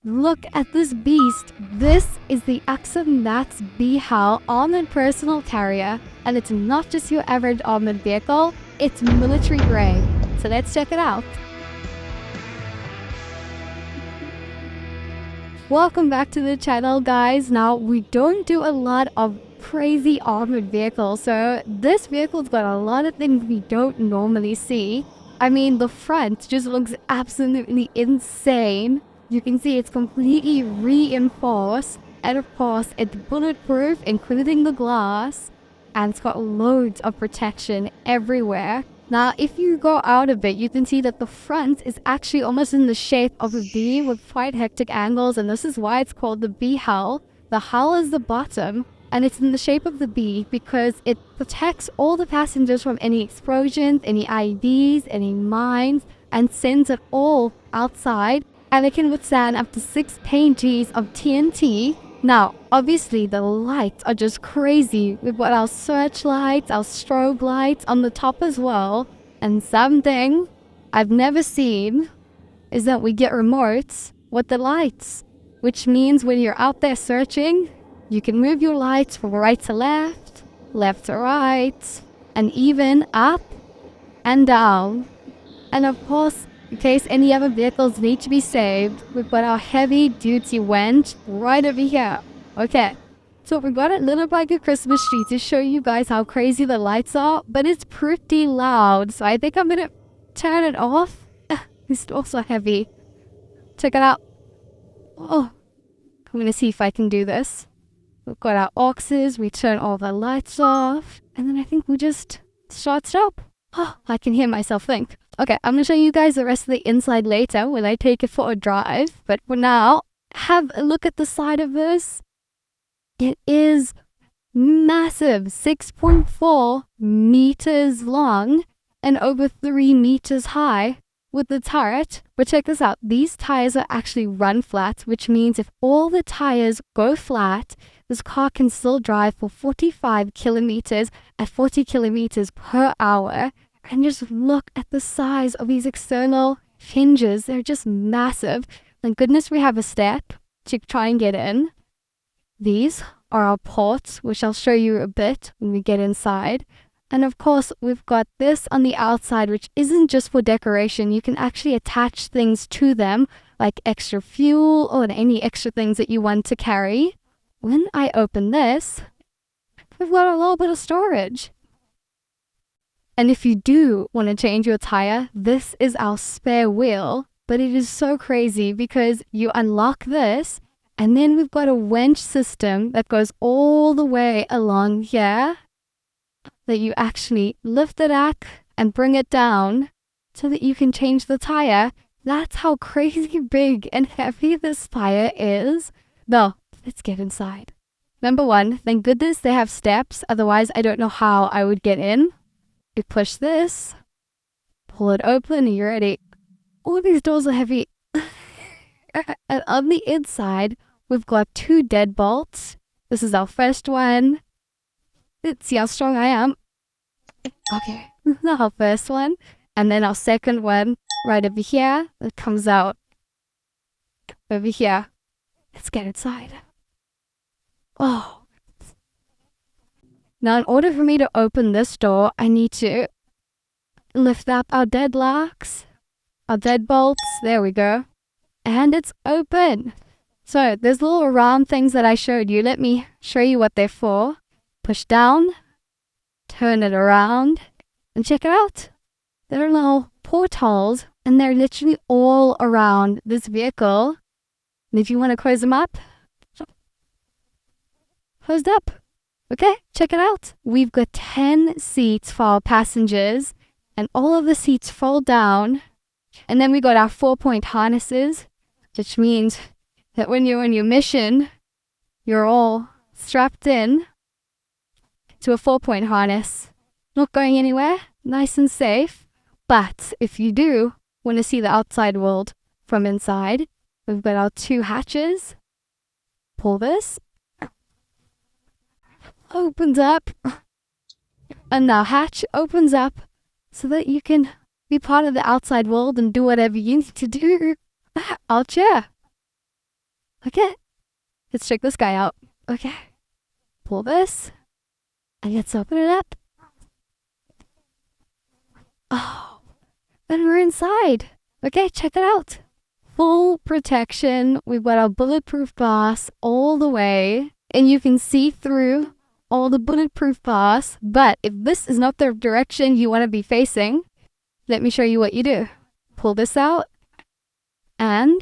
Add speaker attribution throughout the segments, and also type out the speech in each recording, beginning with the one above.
Speaker 1: Look at this beast. This is the AKSUM B-How armored personal carrier, and it's not just your average armored vehicle, it's military grade. So let's check it out. Welcome back to the channel, guys. Now, we don't do a lot of crazy armored vehicles, so this vehicle's got a lot of things we don't normally see. I mean, the front just looks absolutely insane. You can see it's completely reinforced, and of course it's bulletproof, including the glass, and it's got loads of protection everywhere. Now, if you go out a bit, you can see that the front is actually almost in the shape of a V with quite hectic angles, and this is why it's called the B-Hull. The hull is the bottom, and it's in the shape of the B because it protects all the passengers from any explosions, any IEDs, any mines, and sends it all outside. And it can withstand up to 6 kgs of TNT. Now, obviously, the lights are just crazy. We've got our searchlights, our strobe lights on the top as well. And something I've never seen is that we get remotes with the lights, which means when you're out there searching, you can move your lights from right to left, left to right, and even up and down. And of course, in case any other vehicles need to be saved, we've got our heavy duty wench right over here. Okay, so we've got it lit up like a Christmas tree to show you guys how crazy the lights are, but it's pretty loud, so I think I'm gonna turn it off. It's also heavy. Check it out. Oh, I'm gonna see if I can do this. We've got our auxes, we turn all the lights off, and then I think we just start up. Oh, I can hear myself think. Okay, I'm going to show you guys the rest of the inside later when I take it for a drive. But for now, have a look at the side of this. It is massive, 6.4 meters long and over 3 meters high with the turret. But check this out, these tires are actually run flat, which means if all the tires go flat, this car can still drive for 45 kilometers at 40 kilometers per hour. And just look at the size of these external hinges. They're just massive. Thank goodness we have a step to try and get in. These are our ports, which I'll show you a bit when we get inside. And of course, we've got this on the outside, which isn't just for decoration. You can actually attach things to them, like extra fuel or any extra things that you want to carry. When I open this, we've got a little bit of storage. And if you do want to change your tire, this is our spare wheel. But it is so crazy because you unlock this, and then we've got a winch system that goes all the way along here that you actually lift it up and bring it down so that you can change the tire. That's how crazy big and heavy this tire is. Now, let's get inside. Number one, thank goodness they have steps. Otherwise, I don't know how I would get in. You push this, pull it open, and you're ready. All these doors are heavy. And on the inside, we've got 2 deadbolts. This is our first one. Let's see how strong I am. Okay, our first one. And then our second one right over here. That comes out over here. Let's get inside. Oh. Now, in order for me to open this door, I need to lift up our deadlocks, our deadbolts. There we go. And it's open. So, there's little round things that I showed you. Let me show you what they're for. Push down, turn it around, and check it out. There are little portholes, and they're literally all around this vehicle. And if you want to close them up, closed up. Okay, check it out. We've got 10 seats for our passengers, and all of the seats fold down. And then we got our 4-point harnesses, which means that when you're on your mission, you're all strapped in to a 4-point harness. Not going anywhere, nice and safe. But if you do want to see the outside world from inside, we've got our 2 hatches. Pull this. Opens up, and the hatch opens up so that you can be part of the outside world and do whatever you need to do out here. Okay, let's check this guy out. Okay, pull this, and let's open it up. Oh, and we're inside. Okay, check it out. Full protection. We've got our bulletproof glass all the way, and you can see through all the bulletproof glass. But if this is not the direction you want to be facing, let me show you what you do. Pull this out, and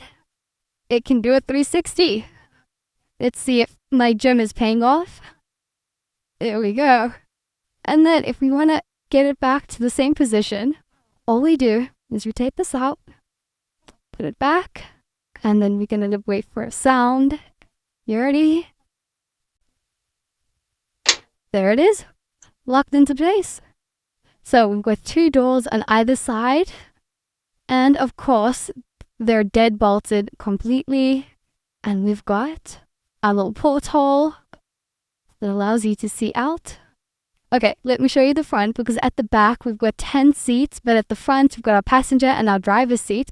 Speaker 1: it can do a 360. Let's see if my gym is paying off. There we go. And then if we want to get it back to the same position, all we do is rotate this out, put it back, and then we're going to wait for a sound. You ready? There it is, locked into place. So we've got 2 doors on either side, and of course, they're dead bolted completely. And we've got a little porthole that allows you to see out. Okay, let me show you the front, because at the back we've got 10 seats, but at the front we've got our passenger and our driver's seat.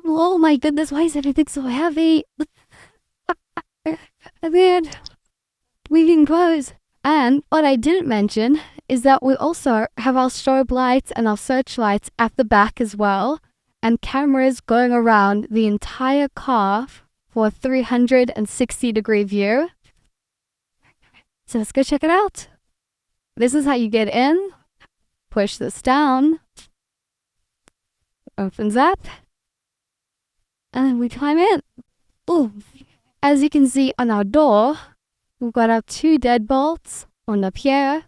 Speaker 1: Oh my goodness, why is everything so heavy? And then we can close. And what I didn't mention is that we also have our strobe lights and our searchlights at the back as well, and cameras going around the entire car for a 360-degree view. So let's go check it out. This is how you get in. Push this down. Opens up. And we climb in. Ooh. As you can see on our door, we've got our 2 deadbolts, one up here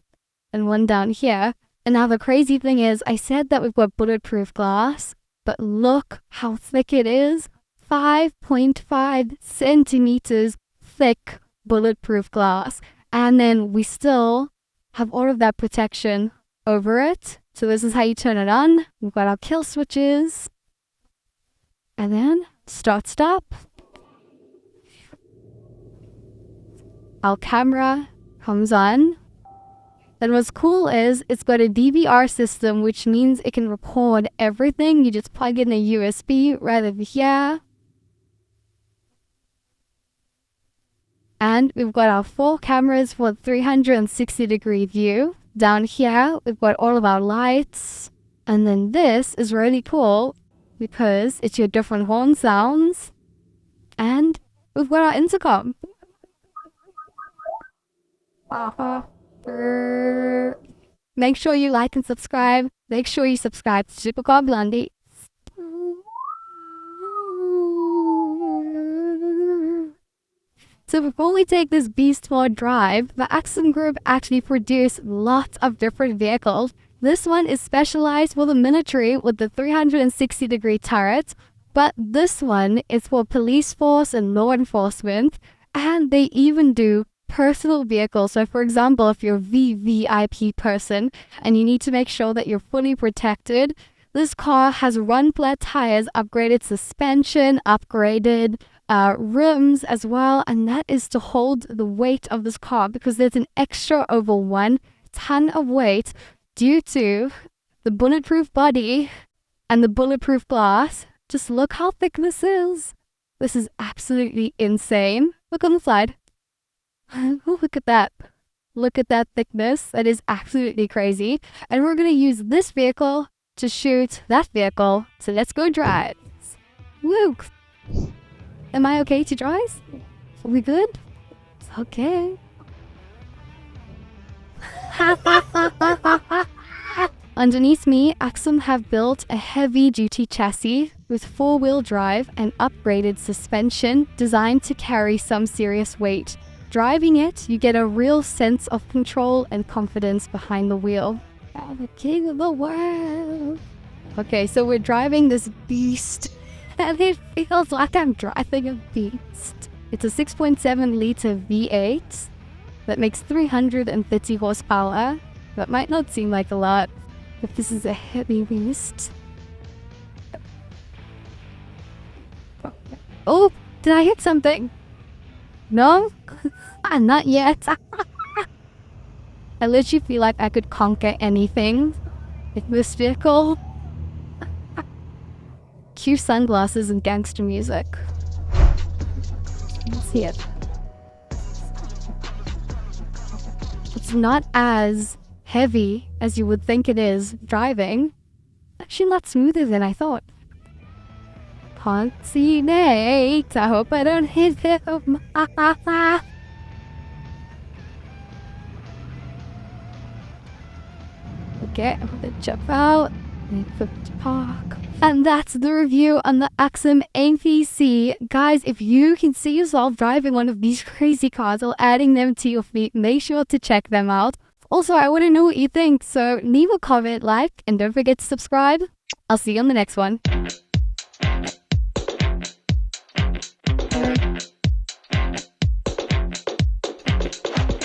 Speaker 1: and one down here. And now the crazy thing is, I said that we've got bulletproof glass, but look how thick it is. 5.5 centimeters thick bulletproof glass. And then we still have all of that protection over it. So this is how you turn it on. We've got our kill switches. And then start, stop. Our camera comes on. And what's cool is it's got a DVR system, which means it can record everything. You just plug in a USB right over here. And we've got our 4 cameras for a 360-degree view. Down here, we've got all of our lights. And then this is really cool because it's your different horn sounds. And we've got our intercom. Make sure you like and subscribe. Make sure you subscribe to Supercar Blondie. So before we take this beast for a drive, the AKSUM Group actually produce lots of different vehicles. This one is specialized for the military with the 360-degree turret, but this one is for police force and law enforcement, and they even do personal vehicles. So for example, if you're a VVIP person and you need to make sure that you're fully protected, this car has run flat tires, upgraded suspension, upgraded rims as well, and that is to hold the weight of this car because there's an extra over 1 ton of weight due to the bulletproof body and the bulletproof glass. Just look how thick this is. This is absolutely insane. Look on the side. Look at that. Look at that thickness. That is absolutely crazy. And we're going to use this vehicle to shoot that vehicle. So let's go drive. Woo! Am I okay to drive? Are we good? Okay. Underneath me, AKSUM have built a heavy-duty chassis with 4-wheel drive and upgraded suspension designed to carry some serious weight. Driving it, you get a real sense of control and confidence behind the wheel. I'm the king of the world. Okay, so we're driving this beast, and it feels like I'm driving a beast. It's a 6.7 liter V8 that makes 350 horsepower. That might not seem like a lot, but this is a heavy beast. Oh, did I hit something? No? Not yet. I literally feel like I could conquer anything with this vehicle. cute sunglasses and gangster music. Let's see it. It's not as heavy as you would think it is driving. Actually, a lot smoother than I thought. Can't see Nate. I hope I don't hit him. Okay, I'm gonna jump out. Park. And that's the review on the AKSUM APC. Guys, if you can see yourself driving one of these crazy cars or adding them to your fleet, make sure to check them out. Also, I want to know what you think, so leave a comment, like, and don't forget to subscribe. I'll see you on the next one.